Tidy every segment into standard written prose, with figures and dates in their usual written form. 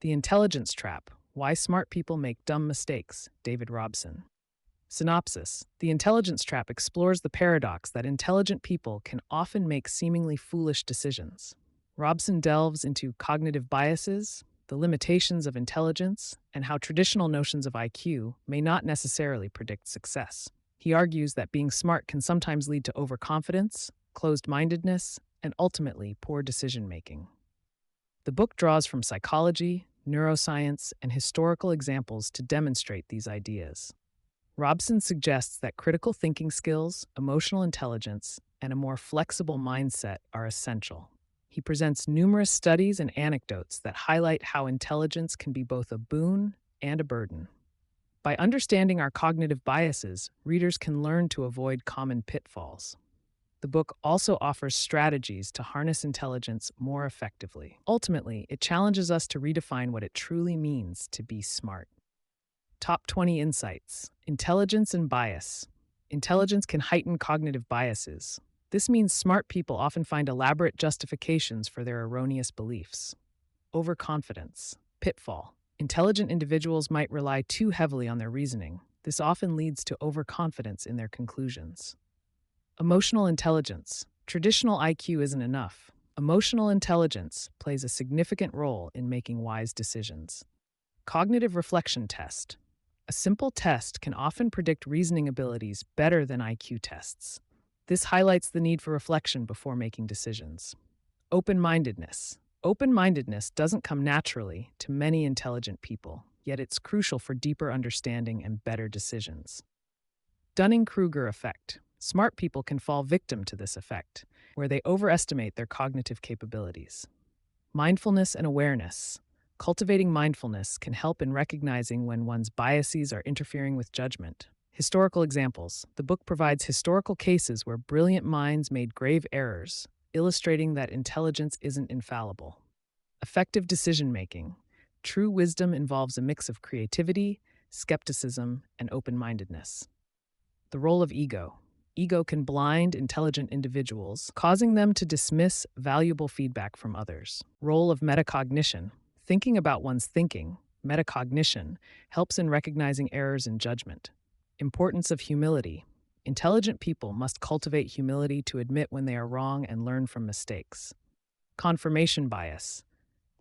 The Intelligence Trap: Why Smart People Make Dumb Mistakes, David Robson. Synopsis: The intelligence trap explores the paradox that intelligent people can often make seemingly foolish decisions. Robson delves into cognitive biases, the limitations of intelligence, and how traditional notions of IQ may not necessarily predict success. He argues that being smart can sometimes lead to overconfidence, closed-mindedness, and ultimately poor decision making. The book draws from psychology, neuroscience, and historical examples to demonstrate these ideas. Robson suggests that critical thinking skills, emotional intelligence, and a more flexible mindset are essential. He presents numerous studies and anecdotes that highlight how intelligence can be both a boon and a burden. By understanding our cognitive biases, readers can learn to avoid common pitfalls. The book also offers strategies to harness intelligence more effectively. Ultimately, it challenges us to redefine what it truly means to be smart. Top 20 Insights: Intelligence and Bias. Intelligence can heighten cognitive biases. This means smart people often find elaborate justifications for their erroneous beliefs. Overconfidence. Pitfall: Intelligent individuals might rely too heavily on their reasoning. This often leads to overconfidence in their conclusions. Emotional intelligence. Traditional IQ isn't enough. Emotional intelligence plays a significant role in making wise decisions. Cognitive reflection test. A simple test can often predict reasoning abilities better than IQ tests. This highlights the need for reflection before making decisions. Open-mindedness. Open-mindedness doesn't come naturally to many intelligent people, yet it's crucial for deeper understanding and better decisions. Dunning-Kruger effect. Smart people can fall victim to this effect, where they overestimate their cognitive capabilities. Mindfulness and awareness. Cultivating mindfulness can help in recognizing when one's biases are interfering with judgment. Historical examples. The book provides historical cases where brilliant minds made grave errors, illustrating that intelligence isn't infallible. Effective decision-making. True wisdom involves a mix of creativity, skepticism, and open-mindedness. The role of ego. Ego can blind intelligent individuals, causing them to dismiss valuable feedback from others. Role of metacognition. Thinking about one's thinking, metacognition, helps in recognizing errors in judgment. Importance of humility. Intelligent people must cultivate humility to admit when they are wrong and learn from mistakes. Confirmation bias.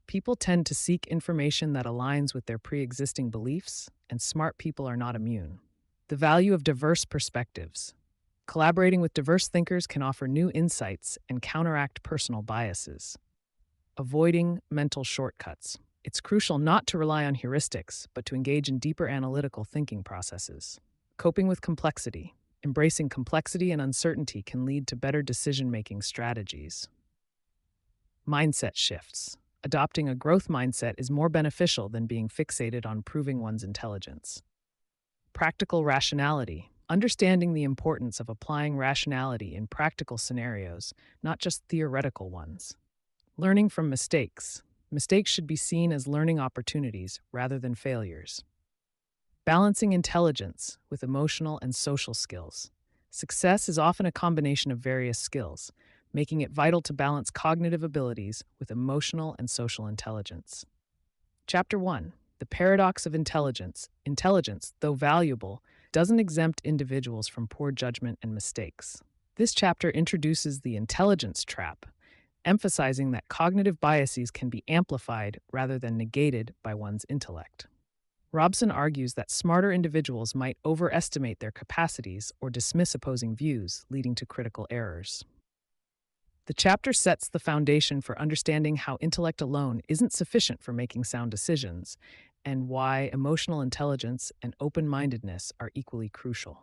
People tend to seek information that aligns with their pre-existing beliefs, and smart people are not immune. The value of diverse perspectives. Collaborating with diverse thinkers can offer new insights and counteract personal biases. Avoiding mental shortcuts. It's crucial not to rely on heuristics, but to engage in deeper analytical thinking processes. Coping with complexity. Embracing complexity and uncertainty can lead to better decision-making strategies. Mindset shifts. Adopting a growth mindset is more beneficial than being fixated on proving one's intelligence. Practical rationality. Understanding the importance of applying rationality in practical scenarios, not just theoretical ones. Learning from mistakes. Mistakes should be seen as learning opportunities rather than failures. Balancing intelligence with emotional and social skills. Success is often a combination of various skills, making it vital to balance cognitive abilities with emotional and social intelligence. Chapter 1. The Paradox of Intelligence. Intelligence, though valuable, doesn't exempt individuals from poor judgment and mistakes. This chapter introduces the intelligence trap, emphasizing that cognitive biases can be amplified rather than negated by one's intellect. Robson argues that smarter individuals might overestimate their capacities or dismiss opposing views, leading to critical errors. The chapter sets the foundation for understanding how intellect alone isn't sufficient for making sound decisions, and why emotional intelligence and open-mindedness are equally crucial.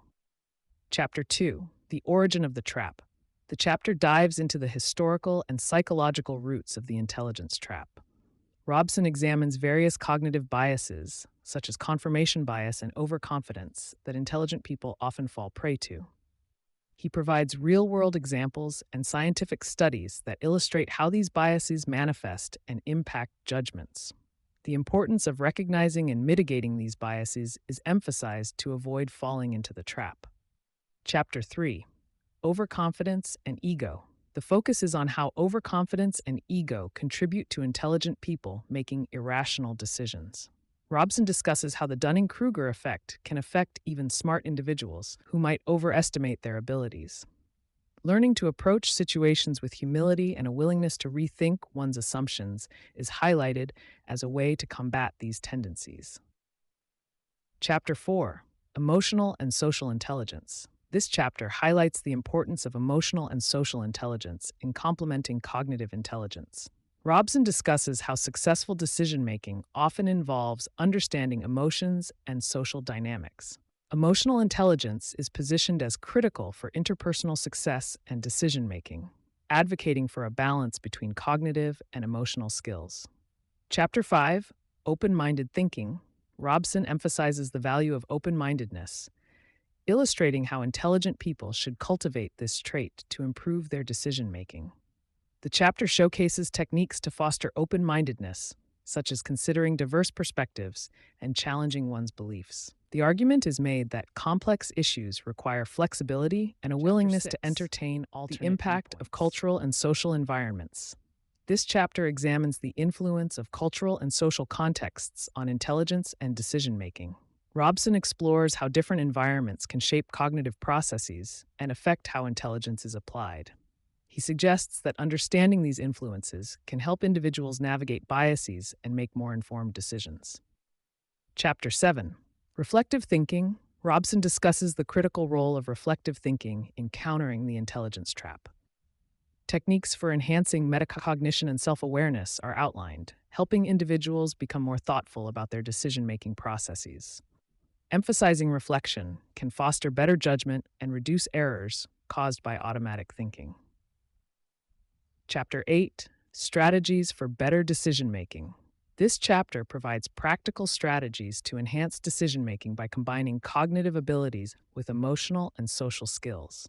Chapter 2. The Origin of the Trap. The chapter dives into the historical and psychological roots of the intelligence trap. Robson examines various cognitive biases, such as confirmation bias and overconfidence, that intelligent people often fall prey to. He provides real-world examples and scientific studies that illustrate how these biases manifest and impact judgments. The importance of recognizing and mitigating these biases is emphasized to avoid falling into the trap. Chapter 3. Overconfidence and Ego. The focus is on how overconfidence and ego contribute to intelligent people making irrational decisions. Robson discusses how the Dunning-Kruger effect can affect even smart individuals who might overestimate their abilities. Learning to approach situations with humility and a willingness to rethink one's assumptions is highlighted as a way to combat these tendencies. Chapter 4: Emotional and Social Intelligence. This chapter highlights the importance of emotional and social intelligence in complementing cognitive intelligence. Robson discusses how successful decision-making often involves understanding emotions and social dynamics. Emotional intelligence is positioned as critical for interpersonal success and decision-making, advocating for a balance between cognitive and emotional skills. Chapter 5: Open-minded Thinking. Robson emphasizes the value of open-mindedness, illustrating how intelligent people should cultivate this trait to improve their decision-making. The chapter showcases techniques to foster open-mindedness, such as considering diverse perspectives and challenging one's beliefs. The argument is made that complex issues require flexibility and a willingness to entertain the impact of cultural and social environments. This chapter examines the influence of cultural and social contexts on intelligence and decision-making. Robson explores how different environments can shape cognitive processes and affect how intelligence is applied. He suggests that understanding these influences can help individuals navigate biases and make more informed decisions. Chapter 7: Reflective Thinking. Robson discusses the critical role of reflective thinking in countering the intelligence trap. Techniques for enhancing metacognition and self-awareness are outlined, helping individuals become more thoughtful about their decision-making processes. Emphasizing reflection can foster better judgment and reduce errors caused by automatic thinking. Chapter 8: Strategies for Better Decision-Making. This chapter provides practical strategies to enhance decision-making by combining cognitive abilities with emotional and social skills.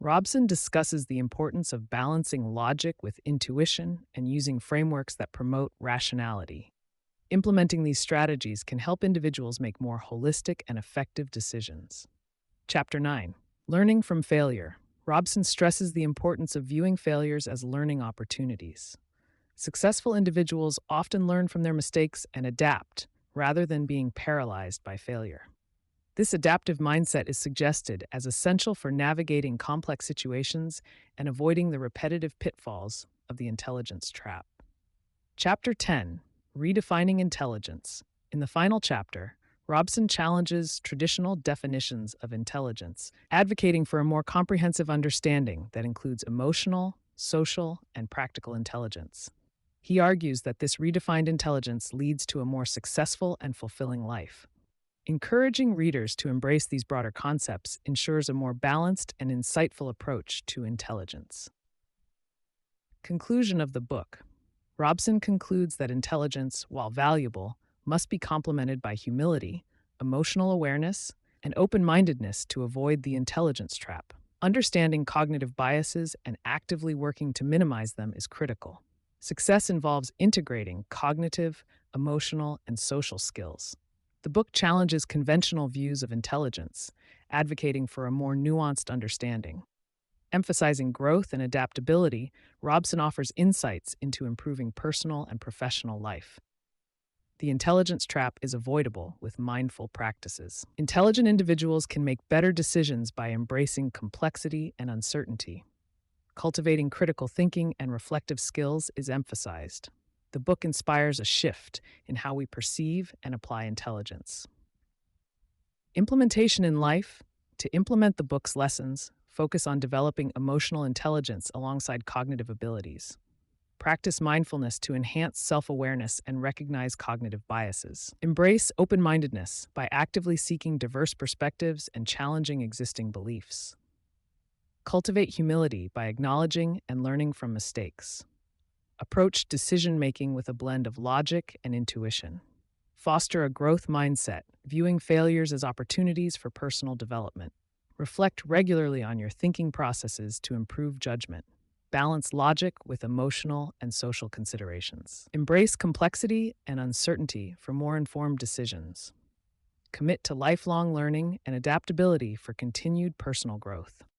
Robson discusses the importance of balancing logic with intuition and using frameworks that promote rationality. Implementing these strategies can help individuals make more holistic and effective decisions. Chapter 9: Learning from Failure. Robson stresses the importance of viewing failures as learning opportunities. Successful individuals often learn from their mistakes and adapt, rather than being paralyzed by failure. This adaptive mindset is suggested as essential for navigating complex situations and avoiding the repetitive pitfalls of the intelligence trap. Chapter 10: Redefining Intelligence. In the final chapter, Robson challenges traditional definitions of intelligence, advocating for a more comprehensive understanding that includes emotional, social, and practical intelligence. He argues that this redefined intelligence leads to a more successful and fulfilling life. Encouraging readers to embrace these broader concepts ensures a more balanced and insightful approach to intelligence. Conclusion of the book. Robson concludes that intelligence, while valuable, must be complemented by humility, emotional awareness, and open-mindedness to avoid the intelligence trap. Understanding cognitive biases and actively working to minimize them is critical. Success involves integrating cognitive, emotional, and social skills. The book challenges conventional views of intelligence, advocating for a more nuanced understanding. Emphasizing growth and adaptability, Robson offers insights into improving personal and professional life. The intelligence trap is avoidable with mindful practices. Intelligent individuals can make better decisions by embracing complexity and uncertainty. Cultivating critical thinking and reflective skills is emphasized. The book inspires a shift in how we perceive and apply intelligence. Implementation in life. To implement the book's lessons, focus on developing emotional intelligence alongside cognitive abilities. Practice mindfulness to enhance self-awareness and recognize cognitive biases. Embrace open-mindedness by actively seeking diverse perspectives and challenging existing beliefs. Cultivate humility by acknowledging and learning from mistakes. Approach decision-making with a blend of logic and intuition. Foster a growth mindset, viewing failures as opportunities for personal development. Reflect regularly on your thinking processes to improve judgment. Balance logic with emotional and social considerations. Embrace complexity and uncertainty for more informed decisions. Commit to lifelong learning and adaptability for continued personal growth.